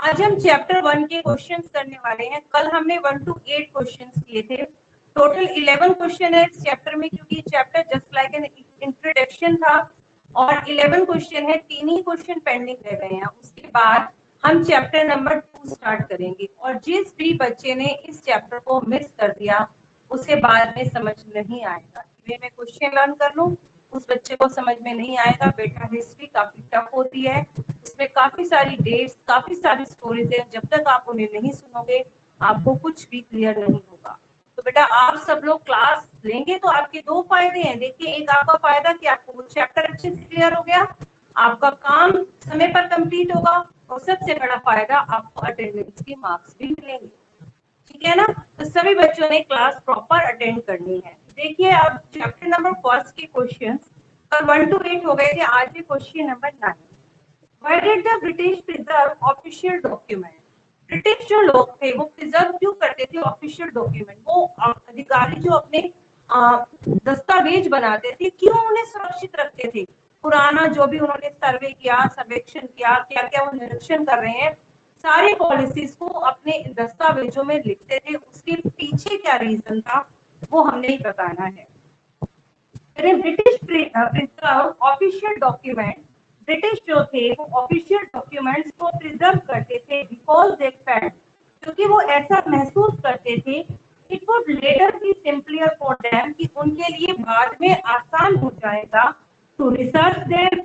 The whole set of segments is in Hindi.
आज हम चैप्टर 1 के क्वेश्चंस करने वाले हैं। कल हमने 1 to 8 क्वेश्चंस किए थे। टोटल 11 क्वेश्चन है इस चैप्टर में, क्योंकि chapter just like an introduction था और 11 क्वेश्चन है। 3 ही क्वेश्चन पेंडिंग रह गए हैं, उसके बाद हम चैप्टर नंबर 2 स्टार्ट करेंगे। और जिस भी बच्चे ने इस चैप्टर को मिस कर दिया उसे बाद में समझ नहीं आएगा। मैं क्वेश्चन लर्न कर लूं, उस बच्चे को समझ में नहीं आएगा। बेटा हिस्ट्री काफी टफ होती है, इसमें काफी सारी डेट्स, काफी सारी स्टोरीज है। जब तक आप उन्हें नहीं सुनोगे आपको कुछ भी क्लियर नहीं होगा। तो बेटा आप सब लोग क्लास लेंगे तो आपके 2 फायदे हैं। देखिए, एक आपका फायदा कि आपको चैप्टर अच्छे से क्लियर हो गया, आपका काम समय पर कंप्लीट होगा, और सबसे बड़ा फायदा आपको अटेंडेंस के मार्क्स भी मिलेंगे। ठीक है ना? तो सभी बच्चों ने क्लास प्रॉपर अटेंड करनी है। देखिए, अब चैप्टर नंबर 1 के क्वेश्चंस कल 1 to 8 हो गए थे, आज भी question number 9। Why did the British preserve official document? British जो लोग थे वो प्रिजर्व क्यों करते थे ऑफिशियल डॉक्यूमेंट? वो अधिकारी जो अपने दस्तावेज बनाते थे, क्यों उन्हें सुरक्षित रखते थे? पुराना जो भी उन्होंने सर्वे किया, सर्वेक्षण किया, क्या क्या वो निरीक्षण कर रहे हैं, सारी पॉलिसीज को अपने दस्तावेजों में लिखते थे। उसके पीछे क्या रीजन था वो हमने ही बताना है। British preserve official document, British जो थे वो ऑफिशियल डॉक्यूमेंट्स को प्रिजर्व करते थे बिकॉज दे फेल्ट, क्योंकि वो ऐसा महसूस करते थे it would later be simpler for them, कि उनके लिए बाद में आसान हो जाएगा to research them,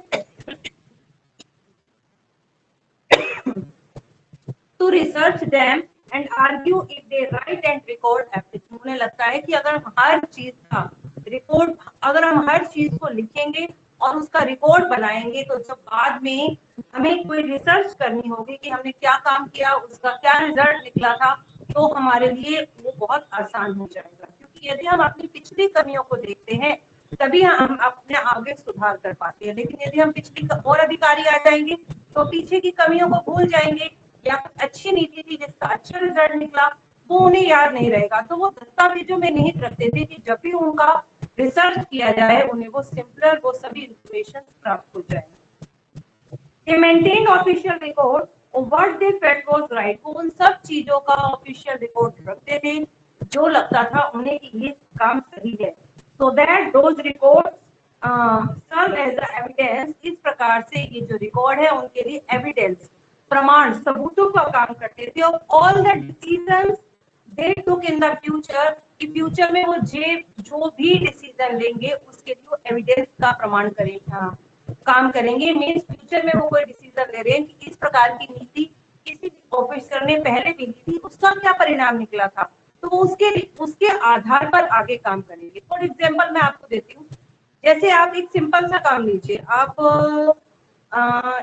to research them and argue if they right and record everything. उन्हें लगता है कि अगर हम हर चीज का रिकॉर्ड, अगर हम हर चीज को लिखेंगे और उसका रिकॉर्ड बनाएंगे, तो जब बाद में हमें कोई रिसर्च करनी होगी कि हमने क्या काम किया, उसका क्या रिजल्ट निकला था, तो हमारे लिए वो बहुत आसान हो जाएगा। क्योंकि यदि हम अपनी पिछली कमियों को देखते हैं तभी हम अपने आगे सुधार कर पाते हैं। लेकिन यदि हम पिछली और अधिकारी आ जाएंगे तो पीछे की कमियों को भूल जाएंगे, या अच्छी नीति थी जिसका अच्छा रिजल्ट निकला वो उन्हें याद नहीं रहेगा। तो वो दस्तावेजों में निहित रखते थे कि जब भी उनका रिसर्च किया जाए उन्हें वो सिंपलर वो सभी इंफॉर्मेशन प्राप्त हो जाए। They maintained official record of what they felt was right. वो उन सब चीजों का ऑफिशियल रिकॉर्ड रखते थे जो लगता था उन्हें कि ये काम सही है। So that those records serve as a evidence. इस प्रकार से ये जो रिकॉर्ड है उनके लिए एविडेंस, प्रमाण, सबूतों का काम करते थे। और all the decisions they took in the future, कि फ्यूचर में वो जो भी डिसीजन लेंगे उसके लिए वो एविडेंस का प्रमाण करेंगे, काम करेंगे। मीन्स फ्यूचर में वो कोई डिसीजन ले रहे हैं कि इस प्रकार की नीति किसी ऑफिसर ने पहले भी ली थी, उसका क्या परिणाम निकला था, तो उसके आधार पर आगे काम करेंगे। फॉर एग्जाम्पल मैं आपको देती हूँ, जैसे आप एक सिंपल सा काम लीजिए, आप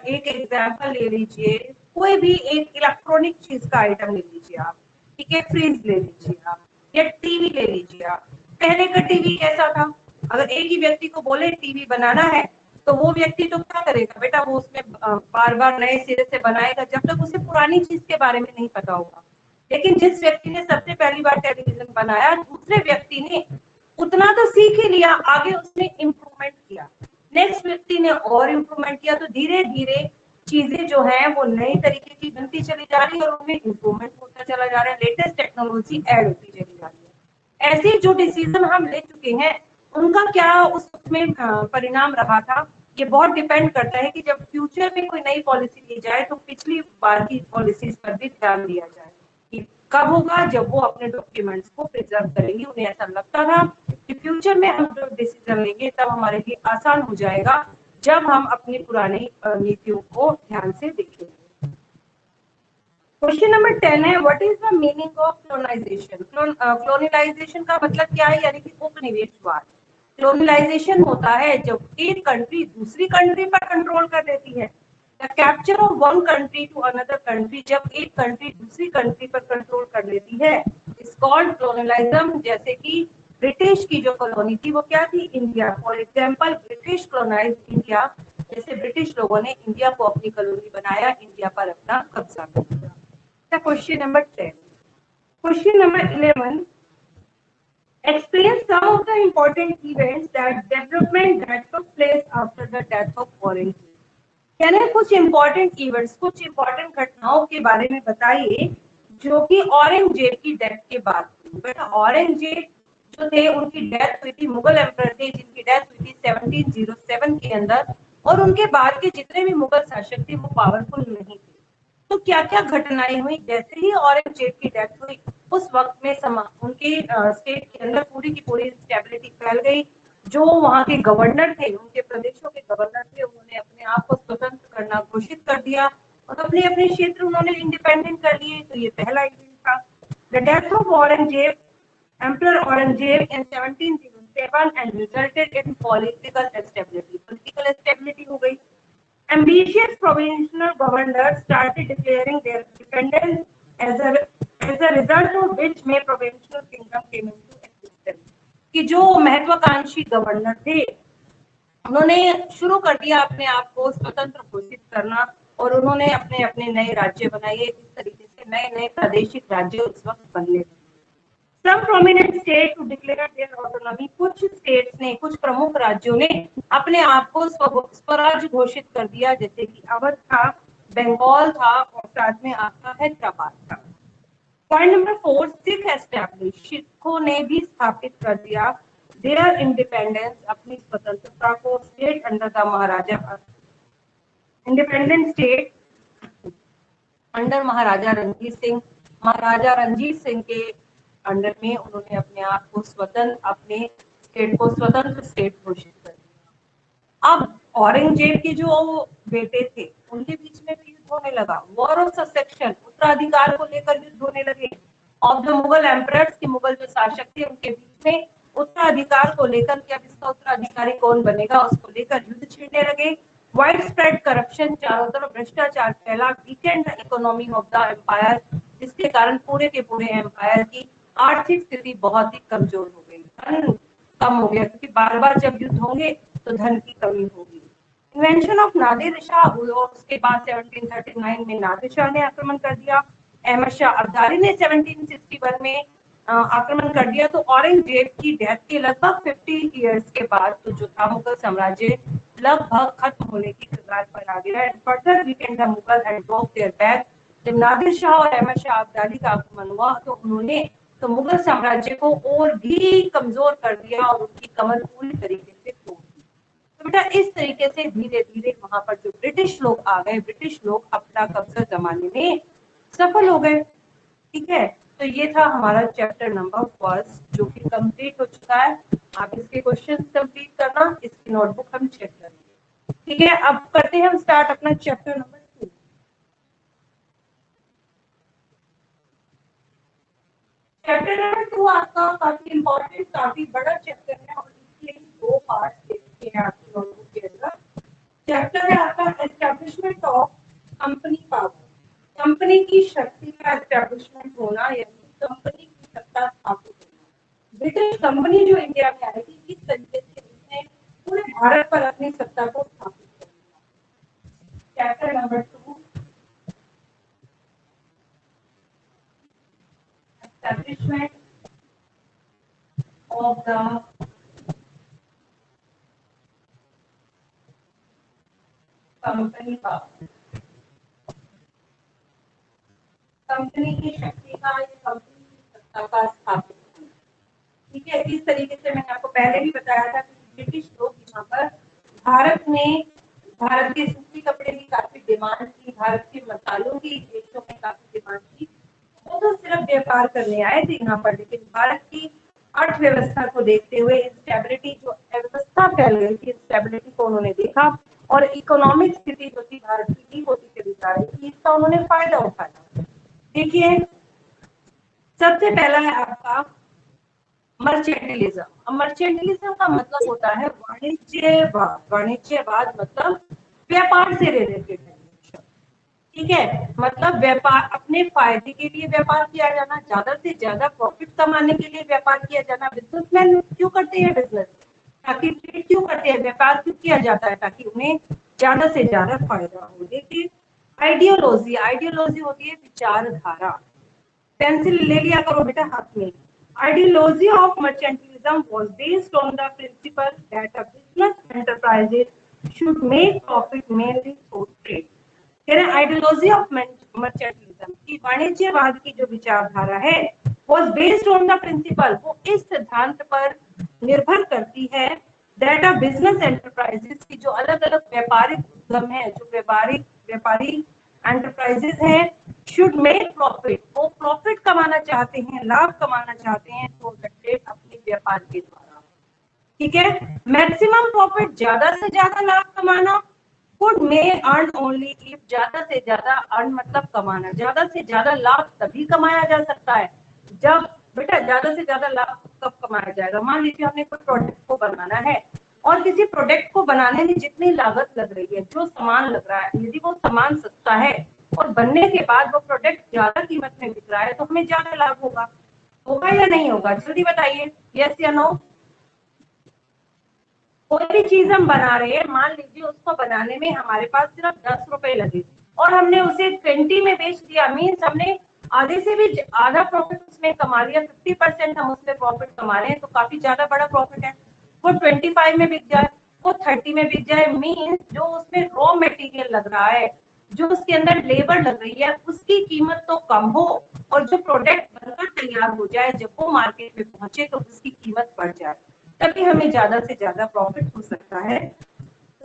एक एग्जाम्पल ले लीजिए, कोई भी एक इलेक्ट्रॉनिक चीज का आइटम ले लीजिए आप, ठीक है, फ्रिज ले लीजिए आप, या टीवी ले लीजिए आप। पहले का टीवी कैसा था? अगर एक ही व्यक्ति को बोले टीवी बनाना है तो वो व्यक्ति तो क्या करेगा बेटा, वो उसमें बार बार नए सिरे से बनाएगा जब तक उसे पुरानी चीज के बारे में नहीं पता होगा। लेकिन जिस व्यक्ति ने सबसे पहली बार टेलीविजन बनाया, दूसरे व्यक्ति ने उतना तो सीख ही लिया, आगे उसने इम्प्रूवमेंट किया, नेक्स्ट व्यक्ति ने और इम्प्रूवमेंट किया, तो धीरे धीरे चीजें जो है वो नई तरीके की बनती चली जा रही है और उनमें इम्प्रूवमेंट होता चला जा रहा है, लेटेस्ट टेक्नोलॉजी ऐड होती चली जा रही है। ऐसे जो डिसीजन हम ले चुके हैं उनका क्या उसमें परिणाम रहा था, ये बहुत डिपेंड करता है कि जब फ्यूचर में कोई नई पॉलिसी ली जाए तो पिछली बार की पॉलिसीज पर भी ध्यान दिया जाए। कि कब होगा? जब वो अपने डॉक्यूमेंट्स को प्रिजर्व करेंगे। उन्हें ऐसा लगता था कि फ्यूचर में हम जो डिसीजन लेंगे तब हमारे लिए आसान हो जाएगा, जब हम अपनी पुरानी नीतियों को ध्यान से देखेंगे। क्वेश्चन नंबर 10 है, what is the meaning of colonization? Colonization का मतलब क्या है? यानी कि उपनिवेशवाद। क्लोनिलाइजेशन होता है जब एक कंट्री दूसरी कंट्री पर कंट्रोल कर लेती है। The capture of one country to another country, जब एक कंट्री दूसरी कंट्री पर कंट्रोल कर लेती है, इज कॉल्ड क्लोनलाइज्म। जैसे कि ब्रिटिश की जो कॉलोनी थी वो क्या थी? India. For example, British colonise India, जैसे ब्रिटिश लोगों ने इंडिया को अपनी कॉलोनी बनाया, इंडिया पर अपना कब्जा कर लिया। Question number 10. Question number 11. Explain some of the important events that development that took place after the death of Aurangzeb. यानी कुछ इंपॉर्टेंट इवेंट्स, कुछ इंपॉर्टेंट घटनाओं के बारे में बताइए जो कि औरंगजेब की डेथ के बाद हुई। बेटा औरंगजेब जो थे उनकी डेथ हुई थी, मुगल एम्परर थे जिनकी डेथ हुई थी 1707 के अंदर, और उनके बाद के जितने भी मुगल शासक थे वो पावरफुल नहीं थे। तो क्या क्या घटनाएं हुई, जैसे ही औरंगजेब की डेथ हुई उस वक्त में उनके स्टेट के अंदर पूरी की पूरी स्टेबिलिटी फैल गई। जो वहां के गवर्नर थे, उनके प्रदेशों के गवर्नर थे, उन्होंने अपने आप को स्वतंत्र करना घोषित कर दिया और अपने अपने क्षेत्र उन्होंने इंडिपेंडेंट कर लिए। तो ये पहला इवेंट था। The death of Aurangzeb, Emperor Aurangzeb in 1707 and resulted in political stability. Political stability हो गई। Ambitious provincial governors started declaring their independence, as a result of which May provincial kingdom came into existence. कि जो महत्वाकांक्षी गवर्नर थे उन्होंने शुरू कर दिया अपने आप को स्वतंत्र घोषित करना, और उन्होंने अपने अपने नए राज्य बनाए। इस तरीके से नए नए प्रादेशिक राज्य उस वक्त बनने लगे। Some prominent states to declare their autonomy, कुछ स्टेट्स ने, कुछ प्रमुख राज्यों ने अपने आप को स्वराज्य घोषित कर दिया, जैसे कि अवध था, बंगाल था और साथ में आपका हैदराबाद था। पॉइंट नंबर 4, सिख एस्टैब्लिश, सिखों ने भी स्थापित कर दिया देयर इंडिपेंडेंस, अपनी स्वतंत्रता को, state under the Maharaja, independent state under Maharaja Ranjit Singh. Maharaja Ranjit Singh के अंडर में उन्होंने अपने आप को स्वतंत्र, अपने स्टेट को स्वतंत्र स्टेट घोषित कर दिया। अब औरंगजेब के जो बेटे थे उनके बीच में भी युद्ध होने लगा। वॉर ऑफ सक्सेशन, उत्तराधिकार को लेकर युद्ध होने लगे। ऑफ द मुगल एम्परर्स, के मुगल जो शासक थे उनके बीच में उत्तराधिकार को लेकर कि अब इसका उत्तराधिकारी कौन बनेगा उसको लेकर युद्ध छिड़ने लगे। वाइड स्प्रेड करप्शन, चारों तरफ भ्रष्टाचार फैला। Weakened the economy of the empire, जिसके कारण पूरे के पूरे एम्पायर की आर्थिक स्थिति बहुत ही कमजोर हो गई, धन कम हो गया, क्योंकि बार बार जब युद्ध होंगे तो धन की कमी होगी। इन्वेंशन ऑफ नादिर शाह, और उसके बाद 1739 में नादिर शाह ने आक्रमण कर दिया। अहमद शाह अब्दाली ने 1761 में आक्रमण कर दिया। तो औरंगजेब की डेथ के लगभग 50 इयर्स के बाद तो जो था मुगल साम्राज्य लगभग खत्म होने की कगार पर आ गया। Further weakened the Mughal had drop there back, जब नादिर शाह और अहमद शाह अब्दाली का आक्रमण हुआ तो उन्होंने तो मुगल साम्राज्य को और भी कमजोर कर दिया और उनकी कमर पूरी तरीके से तोड़ दी। तो बेटा इस तरीके से धीरे धीरे वहां पर जो ब्रिटिश लोग आ गए, ब्रिटिश लोग अपना कब्जा जमाने में सफल हो गए। ठीक है, तो ये था हमारा चैप्टर नंबर 1 जो कि कंप्लीट हो चुका है। आप इसके क्वेश्चन कंप्लीट करना, इसकी नोटबुक हम चेक करेंगे। ठीक है, अब करते हैं हम स्टार्ट अपना चैप्टर नंबर 2। चैप्टर नंबर 2 आपका काफी इंपॉर्टेंट, काफी बड़ा चैप्टर है और इसके 2 पार्ट देखते हैं आपकी नोटबुक के अंदर। चैप्टर है आपका establishment of company power, company की शक्ति का एस्टैब्लिशमेंट होना, यानी कंपनी की सत्ता स्थापित होना। ब्रिटिश कंपनी जो इंडिया में आई थी, किस तरीके से इसने पूरे भारत पर अपनी सत्ता को स्थापित किया। Chapter number 2, establishment of the company power, company की शक्ति का या कंपनी की सत्ता का स्थापित होना। ठीक है, इस तरीके से मैंने आपको पहले भी बताया था कि ब्रिटिश लोग यहाँ पर भारत में, भारत के सूती कपड़े की काफी डिमांड थी, भारत के मसालों की देशों में काफी डिमांड थी। वो तो सिर्फ व्यापार करने आए थे यहाँ पर, लेकिन भारत की अर्थव्यवस्था को देखते हुए, स्टेबिलिटी जो व्यवस्था फैल गई थी, स्टेबिलिटी को उन्होंने देखा और इकोनॉमिक स्थिति जो थी भारत की ठीक होती चली जा रही थी, इसका उन्होंने फायदा उठाया। देखिए, सबसे पहला है आपका मर्चेंटिलिज्म। मर्चेंटिलिज्म का मतलब होता है वाणिज्यवाद। वाणिज्यवाद मतलब व्यापार से रिलेटेड है। ठीक है, मतलब व्यापार, अपने फायदे के लिए व्यापार किया जाना, ज्यादा से ज्यादा प्रॉफिट कमाने के लिए व्यापार किया जाना। बिजनेसमैन क्यों करते हैं बिजनेस? ताकि ट्रेड क्यों करते हैं, व्यापार क्यों किया जाता है? ताकि उन्हें ज्यादा से ज्यादा फायदा हो। देखिए, आइडियोलॉजी, आइडियोलॉजी होती है विचारधारा। पेंसिल ले लिया करो बेटा हाथ में। Ideology of mercantilism was based on the principle that a business enterprises should make profit mainly through trade. कह रहे आइडियोलॉजी ऑफ मर्चेंटलिज्म की वाणिज्यवाद की जो विचारधारा है was based on the principle, वो इस सिद्धांत पर निर्भर करती है that a business enterprises की जो अलग अलग व्यापारिक उद्यम है, जो व्यापारी एंटरप्राइजेस हैं, शुड मेक प्रॉफिट, वो प्रॉफिट कमाना चाहते हैं, लाभ कमाना चाहते हैं, तो अपने व्यापार के द्वारा, ठीक है। मैक्सिमम प्रॉफिट, ज्यादा से ज्यादा लाभ कमाना, could may earn only if, ज्यादा से ज्यादा अर्न मतलब कमाना, ज्यादा से ज्यादा लाभ तभी कमाया जा सकता है जब, बेटा ज्यादा से ज्यादा लाभ कब कमाया जाएगा, मान लीजिए हमने कोई प्रोडक्ट को बनाना है और किसी प्रोडक्ट को बनाने में जितनी लागत लग रही है, जो सामान लग रहा है, यदि वो सामान सस्ता है और बनने के बाद वो प्रोडक्ट ज्यादा कीमत में बिक रहा है तो हमें ज्यादा लाभ होगा, होगा या नहीं होगा, जल्दी बताइए, यस या नो। कोई भी चीज हम बना रहे हैं, मान लीजिए उसको बनाने में हमारे पास सिर्फ 10 रुपए लगे और हमने उसे 20 में बेच दिया, मीन्स हमने आधे से भी आधा प्रॉफिट उसमें कमा लिया, 50% हम उसमें प्रॉफिट कमा रहे हैं, तो काफी ज्यादा बड़ा प्रॉफिट है। वो 25 में बिक जाए, वो 30 में बिक जाए, मीन्स जो उसमें रॉ मटेरियल लग रहा है, जो उसके अंदर लेबर लग रही है, उसकी कीमत तो कम हो और जो प्रोडक्ट बनकर तैयार हो जाए, जब वो मार्केट में पहुंचे तो उसकी कीमत बढ़ जाए, तभी हमें ज्यादा से ज्यादा प्रॉफिट हो सकता है।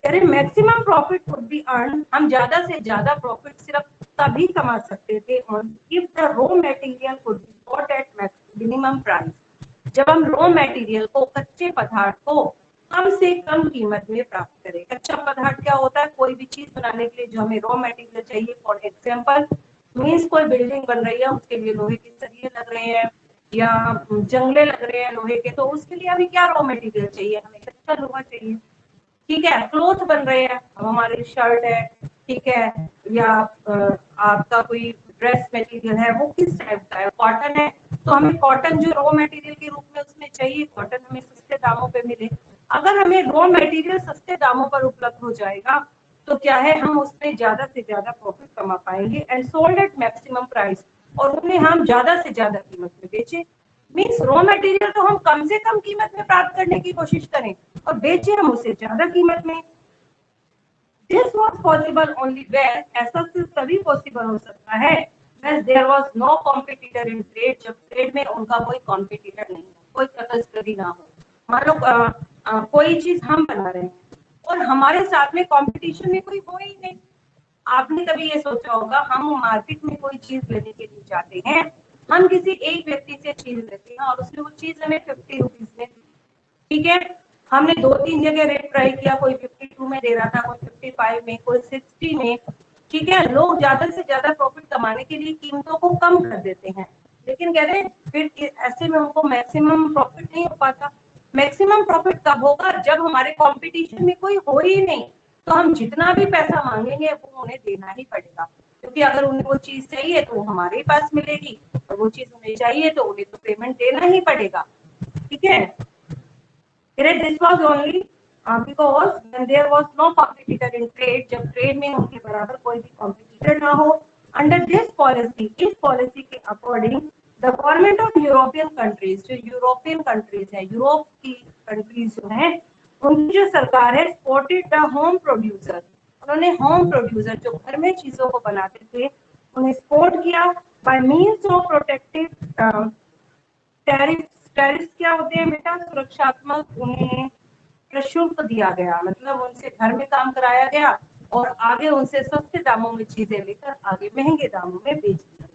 Maximum profit would be earn, हम ज्यादा से ज्यादा प्रॉफिट सिर्फ तभी कमा सकते थे if the raw material could be bought at minimum price, जब हम रॉ मटेरियल को, कच्चे पदार्थ को कम से कम कीमत में प्राप्त करें। कच्चा पदार्थ क्या होता है, कोई भी चीज बनाने के लिए जो हमें रॉ मटेरियल चाहिए, फॉर एग्जांपल मीन्स कोई बिल्डिंग बन रही है, उसके लिए लोहे के सरिये लग रहे हैं या जंगले लग रहे हैं लोहे के, तो उसके लिए हमें क्या रॉ मटेरियल चाहिए, हमें कच्चा लोहा चाहिए, ठीक है। क्लोथ बन रहे हैं, अब हमारी शर्ट है, ठीक है, या आपका कोई ड्रेस मटेरियल है, वो किस टाइप का है, कॉटन है, तो हमें कॉटन जो रॉ मटेरियल के रूप में उसमें चाहिए, कॉटन हमें सस्ते दामों पे मिले। अगर हमें रॉ मटेरियल सस्ते दामों पर उपलब्ध हो जाएगा तो क्या है, हम उसमें ज्यादा से ज्यादा प्रॉफिट कमा पाएंगे, and sold at maximum price, और उन्हें हम ज्यादा से ज्यादा कीमत में बेचे। मीन्स रॉ मटेरियल तो हम कम से कम कीमत में प्राप्त करने की कोशिश करें और बेचे हम उसे ज्यादा कीमत में। This was possible only where, ऐसा सिर्फ तभी पॉसिबल हो सकता है when there was no competitor in trade, जब ट्रेड में उनका कोई कॉम्पिटिटर नहीं हो, कोई प्रतिस्पर्धी ना हो। मान लो कोई चीज हम बना रहे हैं और हमारे साथ में कंपटीशन में कोई हो ही नहीं। आपने कभी ये सोचा होगा, हम मार्केट में कोई चीज लेने के लिए जाते हैं, हम किसी एक व्यक्ति से चीज लेते हैं और उसने वो चीज हमें 50 रुपीज में, ठीक है, हमने 2-3 जगह रेट ट्राई किया, कोई 52 में दे रहा था, कोई 55 में, कोई 60 में, ठीक है। लोग ज्यादा से ज्यादा प्रॉफिट कमाने के लिए कीमतों को कम कर देते हैं, लेकिन कह रहे हैं फिर ऐसे में उनको मैक्सिमम प्रॉफिट नहीं हो पाता। मैक्सिमम प्रॉफिट तब होगा जब हमारे कंपटीशन में कोई हो ही नहीं, तो हम जितना भी पैसा मांगेंगे वो उन्हें देना ही पड़ेगा, क्योंकि अगर उन्हें वो चीज चाहिए तो वो हमारे पास मिलेगी, और वो चीज उन्हें चाहिए तो उन्हें तो पेमेंट देना ही पड़ेगा, ठीक है। This was only because when there was no competitor in trade, जब ट्रेड में उनके बराबर कोई भी कॉम्पिटिटर ना हो। अंडर दिस पॉलिसी, इस पॉलिसी के according the government of European countries, जो यूरोपियन कंट्रीज है, यूरोप की कंट्रीज जो है, उनकी जो सरकार है, सपोर्टेड द होम प्रोड्यूसर, उन्होंने होम प्रोड्यूसर जो घर में चीजों को बनाते थे उन्हें सपोर्ट किया bye means of protective tariff. Tariff क्या होते हैं बेटा, सुरक्षात्मक, उन्हें प्रशुल्क दिया गया, मतलब उनसे घर में काम कराया गया और आगे उनसे सस्ते दामों में चीजें लेकर आगे महंगे दामों में बेच दी।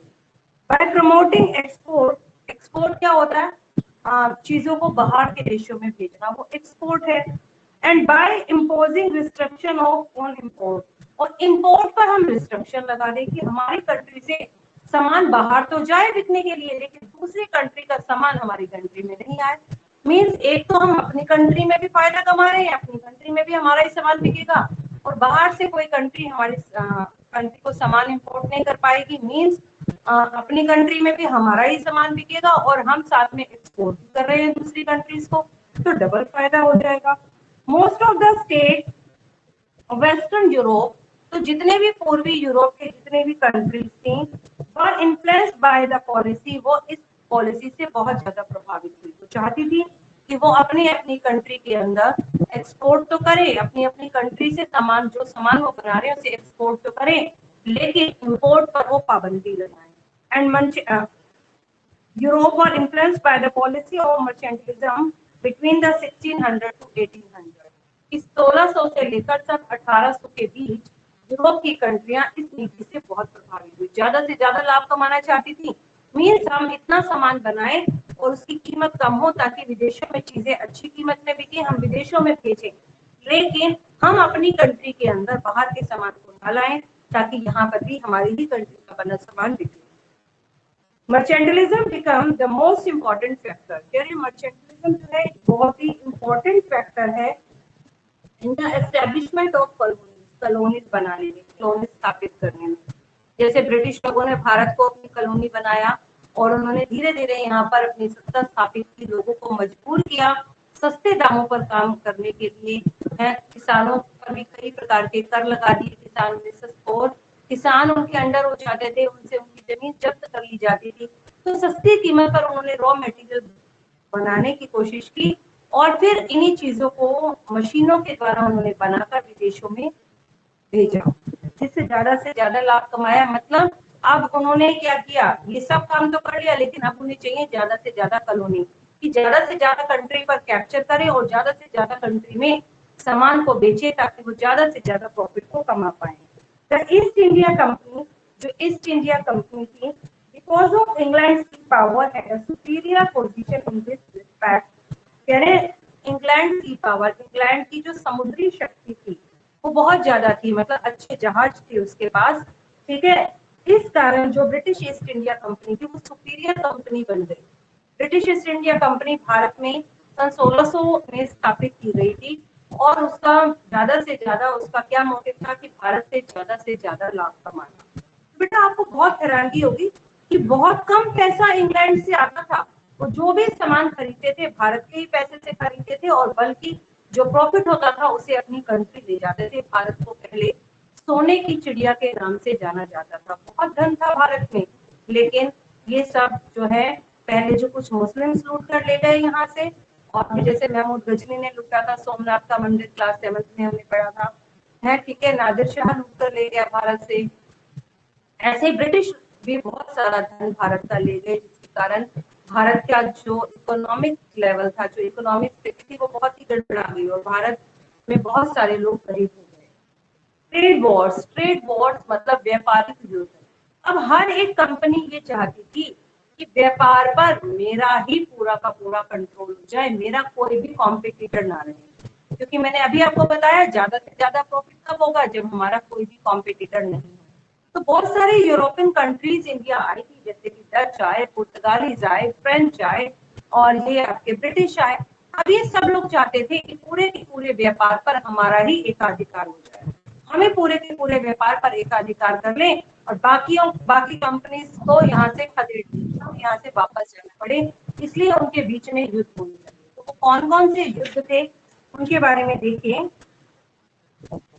बाय प्रमोटिंग एक्सपोर्ट, एक्सपोर्ट क्या होता है, चीजों को बाहर के देशों में भेजना, वो एक्सपोर्ट है। And by imposing restriction of on import, और इम्पोर्ट पर हम रिस्ट्रिक्शन लगा दें कि हमारी कंट्री से सामान बाहर तो जाए बिकने के लिए, लेकिन दूसरी कंट्री का सामान हमारी कंट्री में नहीं आए। मीन्स एक तो हम अपनी कंट्री में भी फायदा कमा रहे हैं, अपनी कंट्री में भी हमारा ही सामान बिकेगा, और बाहर से कोई कंट्री हमारी कंट्री को सामान इंपोर्ट नहीं कर पाएगी, मीन्स अपनी कंट्री में भी हमारा ही सामान बिकेगा और हम साथ में एक्सपोर्ट कर रहे हैं दूसरी कंट्रीज को, तो डबल फायदा हो जाएगा। Most of the state western Europe, तो जितने भी पूर्वी यूरोप के जितने भी कंट्रीज थी, वर इन्फ्लुएंस्ड बाय द पॉलिसी, वो इस पॉलिसी से बहुत ज्यादा प्रभावित हुई, तो चाहती थी कि वो अपनी अपनी कंट्री के अंदर एक्सपोर्ट तो करे, अपनी अपनी कंट्री से सामान, जो सामान वो बना रहे हैं उसे एक्सपोर्ट तो करें, लेकिन इंपोर्ट पर वो पाबंदी लगाएं। And Europe was influenced by the policy of mercantilism between the 1600 to 1800। इस 1600 से लेकर तक 1800 के बीच यूरोप की कंट्रियां इस नीति से बहुत प्रभावित हुई, ज्यादा से ज्यादा लाभ कमाना चाहती थी। मीन्स हम इतना सामान बनाएं और उसकी कीमत कम हो ताकि विदेशों में चीजें अच्छी कीमत में बिके, हम विदेशों में भेजें, लेकिन हम अपनी कंट्री के अंदर बाहर के सामान को न लाएं ताकि यहाँ पर भी हमारी ही कंट्री का बना सामान बिके। Mercantilism become the most important factor. Mercantilism जो है बहुत ही इम्पोर्टेंट फैक्टर है in the establishment of colonies बनाने में, कॉलोनी स्थापित करने में। जैसे ब्रिटिश लोगों ने भारत को अपनी कॉलोनी बनाया और उन्होंने धीरे धीरे यहाँ पर अपनी सत्ता स्थापित की, लोगों को मजबूर किया सस्ते दामों पर काम करने के लिए, है किसानों पर भी कई प्रकार के कर लगा दिए किसानों ने, और किसान उनके अंडर हो जाते थे, उनसे उनकी जमीन जब्त कर ली जाती थी। तो सस्ती कीमत पर उन्होंने रॉ मटेरियल बनाने की कोशिश की और फिर इन्हीं चीजों को मशीनों के द्वारा उन्होंने बनाकर विदेशों में भेजा, जिससे से ज्यादा लाभ कमाया। मतलब अब उन्होंने क्या किया, ये सब काम तो कर लिया, लेकिन अब उन्हें चाहिए ज्यादा से ज्यादा कॉलोनी, कि ज्यादा से ज्यादा कंट्री पर कैप्चर करे और ज्यादा से ज्यादा कंट्री में सामान को बेचे ताकि वो ज्यादा से ज्यादा प्रॉफिट को कमा पाए। द ईस्ट इंडिया कंपनी, जो ईस्ट इंडिया कंपनी थी, बिकॉज ऑफ इंग्लैंड की power had a superior position in this respect. कह रहे इंग्लैंड की पावर, इंग्लैंड की जो समुद्री शक्ति थी वो बहुत ज्यादा थी, मतलब अच्छे जहाज थे उसके पास, ठीक है। इस कारण जो ब्रिटिश ईस्ट इंडिया कंपनी थी वो सुपीरियर कंपनी बन गई। British east India company Bharat में सन 1600 में स्थापित की गई थी और उसका ज्यादा से ज्यादा उसका क्या मोटिव था कि भारत से ज्यादा लाभ कमाना। बेटा आपको बहुत हैरानगी होगी कि बहुत कम पैसा इंग्लैंड से आता था, वो जो भी सामान खरीदते थे भारत के ही पैसे से खरीदते थे और बल्कि जो प्रॉफिट होता था उसे अपनी कंट्री ले जाते थे। भारत को पहले सोने की चिड़िया के नाम से जाना जाता था, बहुत धन था भारत में, लेकिन ये सब जो है पहले जो कुछ मुस्लिम लूट कर ले गए यहाँ से, और फिर जैसे महमूद गजनी ने लूटा था सोमनाथ का मंदिर, क्लास 7 में हमने पढ़ा था, है ठीक है, नादिर शाह लूट कर ले गया भारत से। ऐसे ब्रिटिश भी बहुत सारा धन भारत का ले गए, जिसके कारण भारत का जो इकोनॉमिक लेवल था, जो इकोनॉमिक स्थिति थी वो बहुत ही गड़बड़ा गई और भारत में बहुत सारे लोग गरीब हो गए। ट्रेड वॉर्स मतलब व्यापारिक युद्ध। अब हर एक कंपनी ये चाहती थी कि व्यापार पर मेरा ही पूरा का पूरा कंट्रोल हो जाए, मेरा कोई भी कॉम्पिटिटर ना रहे, क्योंकि मैंने अभी आपको बताया ज्यादा से ज्यादा प्रॉफिट तब होगा जब हमारा कोई भी कॉम्पिटिटर नहीं है। तो बहुत सारे यूरोपियन कंट्रीज इंडिया आई थी, जैसे कि डच आए, पुर्तगालीज आए, फ्रेंच आए और ये आपके ब्रिटिश आए। अब ये सब लोग चाहते थे कि पूरे के पूरे व्यापार पर हमारा ही एकाधिकार हो जाए, हमें पूरे के पूरे व्यापार पर एकाधिकार कर लें और बाकी कंपनीज को यहाँ से खदेड़ दें, यहाँ से वापस जाना पड़े, इसलिए उनके बीच में युद्ध होने लगे। तो वो कौन कौन से युद्ध थे उनके बारे में देखिए।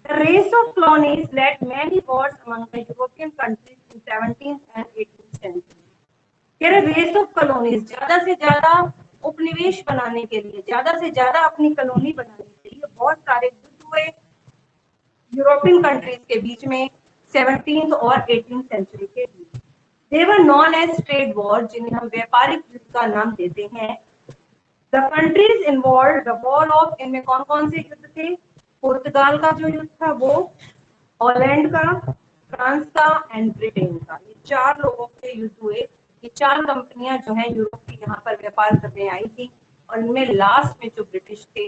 The race of colonies led many wars among the European countries in 17th and 18th century। कह रहे रेस ऑफ कॉलोनीज, ज्यादा से ज्यादा उपनिवेश बनाने के लिए, ज्यादा से ज्यादा अपनी कॉलोनी बनाने के लिए बहुत सारे युद्ध हुए यूरोपियन कंट्रीज के बीच में 17th और 18th सेंचुरी के बीच। दे were known as trade war, जिन्हें हम व्यापारिक युद्ध का नाम देते हैं। The countries involve the war of, इनमें कौन कौन से युद्ध थे, पुर्तगाल का जो युद्ध था वो, हॉलैंड का, फ्रांस का एंड ब्रिटेन का। ये 4 लोगों के युद्ध हुए। ये 4 कंपनियां जो है यूरोप की यहाँ पर व्यापार करने आई थी और इनमें लास्ट में जो ब्रिटिश थे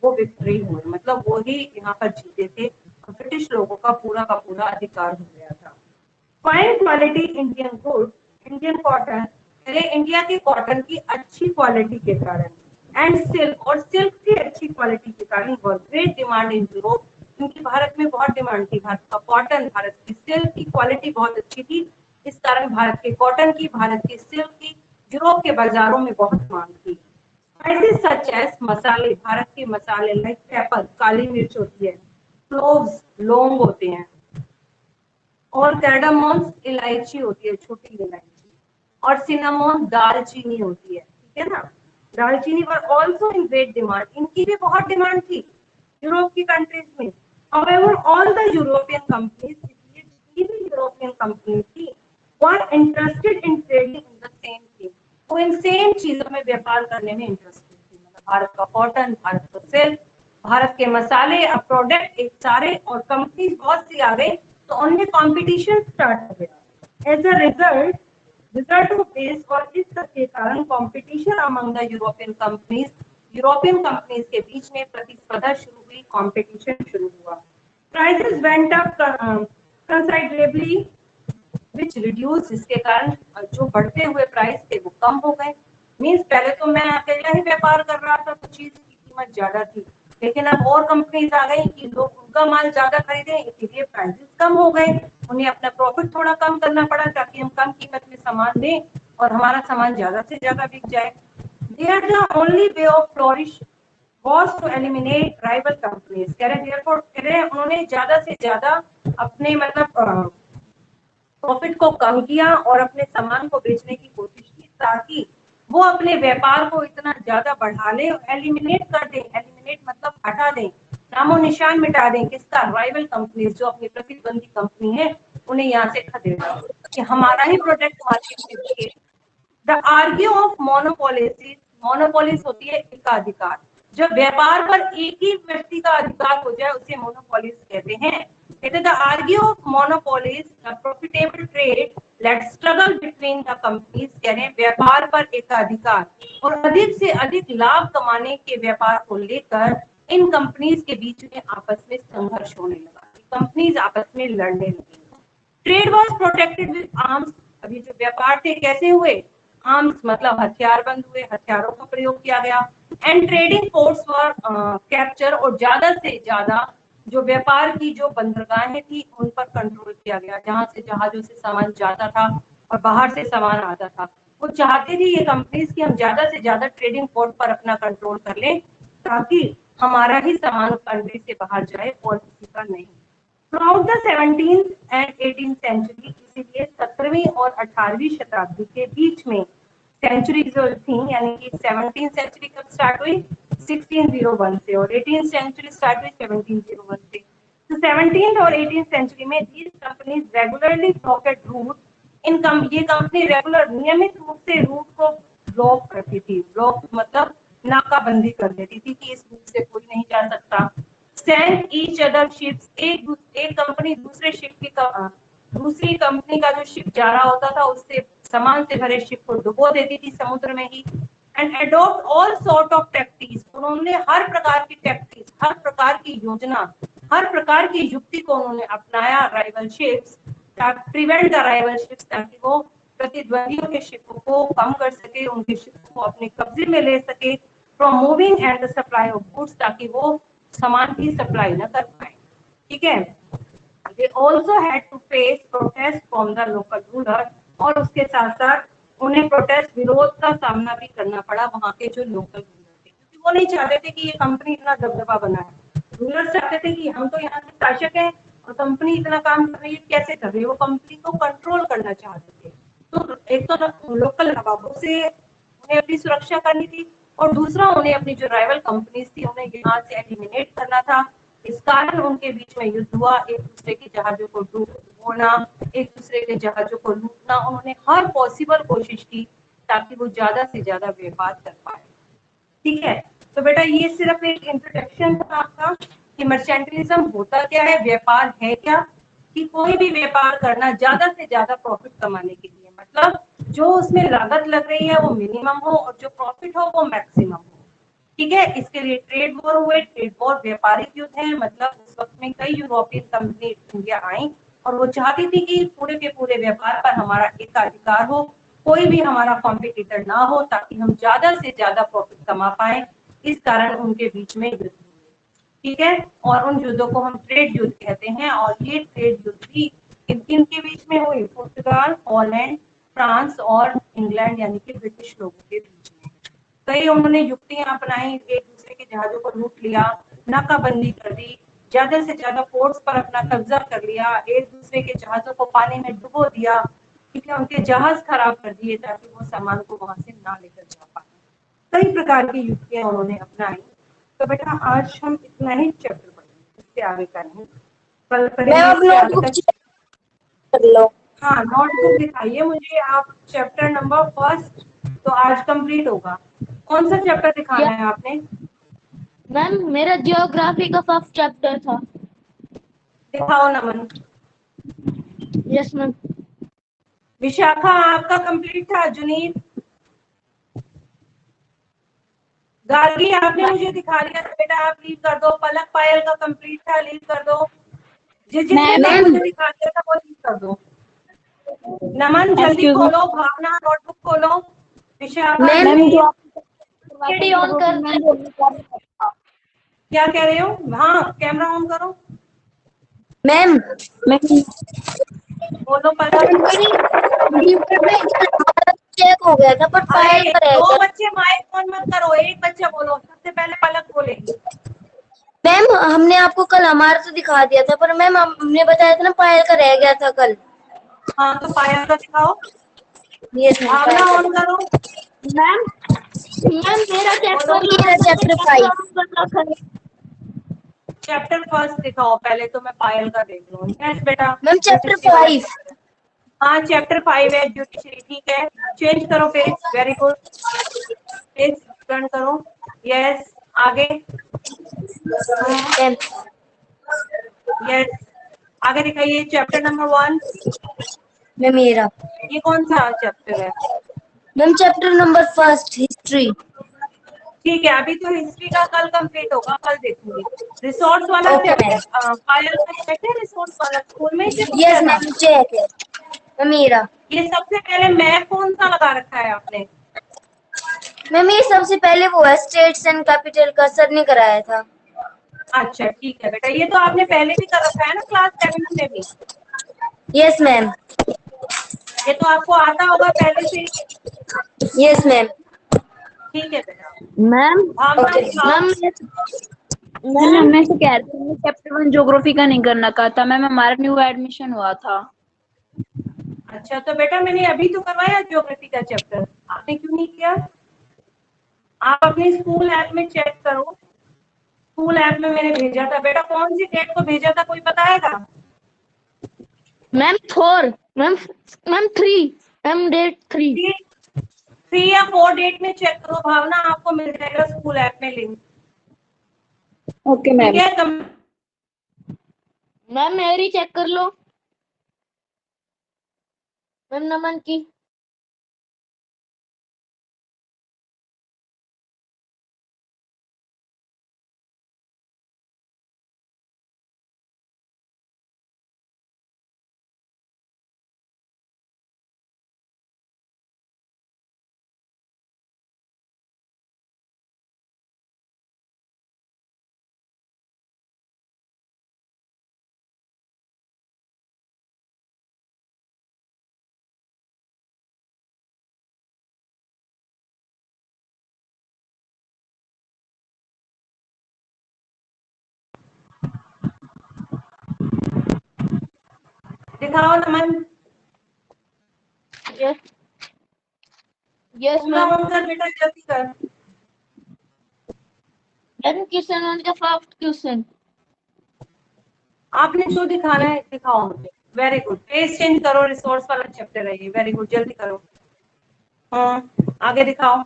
वो विक्ट्री हुए, मतलब वो ही यहाँ पर जीते थे और ब्रिटिश लोगों का पूरा अधिकार हो गया था। Fine quality Indian good, Indian cotton, India के कॉटन की अच्छी क्वालिटी के कारण, एंड सिल्क, और सिल्क की अच्छी क्वालिटी के कारण was great demand in Europe, क्योंकि भारत में बहुत डिमांड थी, भारत का कॉटन, भारत की सिल्क की क्वालिटी बहुत अच्छी थी, इस कारण भारत के कॉटन की, भारत की सिल्क की यूरोप के बाजारों में बहुत मांग थी। स्पाइसेस सच एज, मसाले, भारत के मसाले लाइक पेपर, काली मिर्च होती है, क्लोव्स, लौंग होते हैं, और कार्डामोम, इलायची होती है, छोटी इलायची, और सिनामोन, दालचीनी होती है, ठीक है ना। दालचीनी were also in great demand, इनकी भी बहुत डिमांड थी यूरोप की कंट्रीज में। However, all the European companies, इसलिए जितनी भी यूरोपियन कंपनी थी, were interested in trading in the same thing, वो इन सेम चीजों में व्यापार करने में इंटरेस्टेड थी। मतलब भारत का कॉटन, भारत का सिल्क, भारत के मसाले, अब प्रोडक्ट एक सारे और कंपनीज बहुत सी आ गई, तो उनमें कंपटीशन स्टार्ट हो गया। As a result of this, और इस सब के कारण competition among the European companies के बीच में प्रतिस्पर्धा शुरू हुई, कंपटीशन शुरू हुआ। Prices went up considerably which reduce, जिसके कारण जो बढ़ते हुए प्राइस थे वो कम हो गए। मींस पहले तो मैं अकेला ही व्यापार कर रहा था तो चीज की कीमत ज्यादा थी, लेकिन अब और कंपनीज आ गई कि लोग उनका माल ज्यादा खरीदे, इसलिए प्राइसेस कम हो गए। उन्हें अपना प्रॉफिट थोड़ा कम करना पड़ा ताकि हम कम कीमत में सामान दें और हमारा सामान ज्यादा से ज्यादा बिक जाए। They are the only way of flourish was to eliminate rival companies। कह रहे therefore कह रहे उन्होंने ज्यादा से ज्यादा अपने मतलब प्रॉफिट को कम किया और अपने सामान को बेचने की कोशिश की ताकि वो अपने व्यापार को इतना ज्यादा बढ़ा ले, एलिमिनेट कर दें, एलिमिनेट मतलब हटा दें, नामो निशान मिटा दें किसका, राइवल कंपनीज, जो अपनी प्रतिद्वंदी कंपनी है उन्हें यहाँ से खदेड़ा कि हमारा ही प्रोडक्ट मार्केट में बिके। The argue of monopolies, monopolies होती है एकाधिकार, जब व्यापार पर एक ही व्यक्ति का अधिकार हो जाए उसे मोनोपोलिस कहते हैं। कहते the argue of monopolies profitable trade let struggle between the companies, यानी व्यापार पर एकाधिकार और अधिक से अधिक लाभ कमाने के व्यापार को लेकर इन कंपनीज के बीच में आपस में संघर्ष होने लगा, कंपनीज आपस में लड़ने लगी। Trade was protected with arms, अभी जो व्यापार थे कैसे हुए, आर्म्स मतलब हथियार बंद हुए, हथियारों का प्रयोग किया गया। And trading ports were capture, और ज्यादा से ज्यादा जो व्यापार की जो बंदरगाहें थी उन पर कंट्रोल किया गया, जहां से जहाजों से सामान जाता था और बाहर से सामान आता था। वो चाहते थे ये कंपनीज कि हम ज्यादा से ज्यादा ट्रेडिंग पोर्ट पर अपना कंट्रोल कर लें ताकि हमारा ही सामान कंट्री से बाहर जाए और किसी का नहीं। Throughout the 17th and 18th century, इसीलिए 17वीं और 18वीं शताब्दी के बीच में सेंचुरी जो थी, यानी कि 17th सेंचुरी कब स्टार्ट हुई, 1601 से, और 18th सेंचुरी स्टार्ट हुई 1701 से। तो 17th और 18th सेंचुरी में these companies regularly blocked route, ये कंपनी रेगुलर नियमित रूप से रूट को ब्लॉक करती थी। ब्लॉक मतलब नाकाबंदी कर देती थी कि इस रूट से कोई नहीं जा सकता। सेंड ईच अदर शिप्स, एक कंपनी दूसरे शिप की दूसरी कंपनी का जो शिप जा रहा होता था उससे सामान से भरे शिप को डुबो देती थी समुद्र में ही। And adopt all sort of tactics, उन्होंने हर प्रकार की टैक्टिक्स, हर प्रकार की योजना, हर प्रकार की युक्ति को उन्होंने अपनाया rival ships, prevent the rival ships, ताकि वो प्रतिद्वंदियों के शिपों को कम कर सके, उनके शिप को अपने कब्जे में ले सके। From moving and the supply of goods, ताकि वो सामान की सप्लाई न कर पाए। ठीक है। They also had to face protest from the local ruler, और उसके साथ साथ उन्हें प्रोटेस्ट, विरोध का सामना भी करना पड़ा वहां के जो लोकल रूलर थे, क्योंकि वो नहीं चाहते थे कि ये कंपनी इतना दबदबा बनाए। रूलर चाहते थे कि हम तो यहाँ के शासक हैं और कंपनी इतना काम कर रही है, कैसे कर रही है, वो कंपनी को कंट्रोल करना चाहते थे। तो एक तो लोकल नवाबों से उन्हें अपनी सुरक्षा करनी थी और दूसरा उन्हें अपनी जो राइवल कंपनीज थी उन्हें यहाँ से एलिमिनेट करना था। इस कारण उनके बीच में युद्ध हुआ, एक दूसरे के जहाजों को डुबोना, एक दूसरे के जहाजों को लूटना, उन्होंने हर पॉसिबल कोशिश की ताकि वो ज्यादा से ज्यादा व्यापार कर पाए। ठीक है। तो बेटा ये सिर्फ एक इंट्रोडक्शन था आपका कि मर्चेंटलिज्म होता क्या है, व्यापार है क्या, कि कोई भी व्यापार करना ज्यादा से ज्यादा प्रॉफिट कमाने के लिए, मतलब जो उसमें लागत लग रही है वो मिनिमम हो और जो प्रॉफिट हो वो मैक्सिमम हो। ठीक है। इसके लिए ट्रेड वॉर हुए, ट्रेड वॉर व्यापारिक युद्ध है, मतलब उस वक्त में कई यूरोपियन कंपनी इंडिया आई और वो चाहती थी कि पूरे के पूरे व्यापार पर हमारा एकाधिकार हो, कोई भी हमारा कॉम्पिटिटर ना हो, ताकि हम ज्यादा से ज्यादा प्रॉफिट कमा पाए। इस कारण उनके बीच में युद्ध हुए। ठीक है। और उन युद्धों को हम ट्रेड युद्ध कहते हैं, और ये ट्रेड युद्ध भी किनके बीच में हुई, पुर्तगाल, हॉलैंड, फ्रांस और इंग्लैंड यानी कि ब्रिटिश लोगों के बीच में। कई उन्होंने युक्तियां अपनाई, एक दूसरे के जहाजों को लूट लिया, नाकाबंदी कर दी, ज्यादा से ज्यादा पोर्ट्स पर अपना कब्जा कर लिया, एक दूसरे के जहाजों को पानी में डुबो दिया, ठीक है, उनके जहाज खराब कर दिए ताकि वो सामान को वहां से ना लेकर जा पाए। कई प्रकार की युक्तियां उन्होंने अपनाई। तो बेटा आज हम इतना ही चैप्टर पढ़ेंगे, इससे आगे का नहीं, कल करेंगे इससे आगे का। कर लो। हाँ नोटबुक दिखाइए मुझे आप, चैप्टर नंबर फर्स्ट तो आज कंप्लीट होगा। कौन सा चैप्टर दिखाना है आपने? मैम मेरा जियोग्राफी का फर्स्ट चैप्टर था। दिखाओ नमन। Yes ma'am. विशाखा आपका कंप्लीट था। जुनीत, गार्गी आपने मुझे दिखा लिया था बेटा, आप लीव कर दो। पलक पायल का कंप्लीट था, लीव कर दो। जिसने कल मुझे दिखा दिया था वो लीव कर दो। नमन जल्दी खोलो, भावना नोटबुक खोलो। विशाखा वीडियो ऑन कर क्या कह रहे हो? हाँ कैमरा ऑन करो। मैम। बोलो पलक। चेक हो गया था पर पायल अरे का रह दो गया। बच्चे माइक ऑन मत करो, एक बच्चा बोलो। सबसे पहले पलक बोलेगी। मैम हमने आपको कल हमारा तो दिखा दिया था पर मैम हमने बताया था ना पायल का रह गया था कल। हाँ तो पायल का दिखाओ। Yes ma'am. भावना ऑन करो। मैम मैम मेरा बोलो। चैप्टर 5। चैप्टर फर्स्ट दिखाओ पहले, तो मैं पायल का देख लूँ। यस बेटा। मैम चैप्टर ज्योतिश्री वाला 5। हाँ चैप्टर 5 है ज्योतिश्री, ठीक है। चेंज करो page, very good. Page turn करो। यस आगे। मैम यस आगे दिखाइए चैप्टर नंबर 1। मेरा ये कौन सा चैप्टर है? Ma'am chapter number first history. ठीक है, अभी तो हिस्ट्री का कल कंप्लीट होगा, कल देखूंगी। रिसोर्स वाला ओके चैप्टर मैम। पायल का चैप्टर है। रिसोर्स वाला स्कूल में चेक किया यस था। मैम चेक है मेरा। ये सबसे पहले मैप कौन सा लगा रखा है आपने? मैम ये सबसे पहले वो है स्टेट्स एंड कैपिटल का सर ने कराया था। अच्छा ठीक है बेटा, ये तो आपने पहले भी कर रखा है ना क्लास 7 में भी। Yes ma'am. ये तो आपको आता होगा पहले से। Yes ma'am. ठीक है बेटा। मैम भावना ओके दिखाओ। मैम। मैम हमें से कह रहे थे चैप्टर 1 ज्योग्राफी का नहीं करना कहा था मैम, हमारा न्यू एडमिशन हुआ था। अच्छा तो बेटा मैंने अभी तो करवाया ज्योग्राफी का चैप्टर, आपने क्यों नहीं किया? आप अपने स्कूल ऐप में चेक करो। स्कूल ऐप में मैंने भेजा था बेटा, कौन सी डेट को भेजा था कोई बताएगा? Ma'am 4 ma'am. Ma'am 3 ma'am date 3। 3 या 4 डेट में चेक करो भावना, आपको मिल जाएगा स्कूल ऐप में लिंक। ओके ठीक मैम। है मैम मेरी चेक कर लो। मैम नमन की। दिखाओ Naman. Yes yes camera ma'am. On कर बेटा, जल्दी कर। मैम क्वेश्चन का फर्स्ट क्वेश्चन। आपने जो दिखाना है दिखाओ मुझे। वेरी गुड, पेज चेंज करो, रिसोर्स वाला चैप्टर है ये। वेरी गुड, जल्दी करो। हाँ आगे दिखाओ।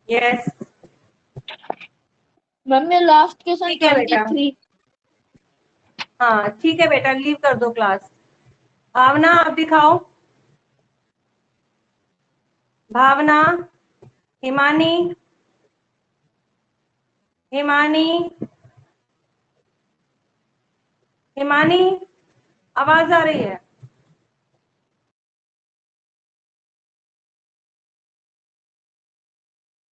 यस मैम मैं लास्ट क्वेश्चन ठीक है बेटा। 23। हाँ ठीक है बेटा, लीव कर दो क्लास। भावना आप दिखाओ। भावना, हिमानी, हिमानी, हिमानी आवाज आ रही है?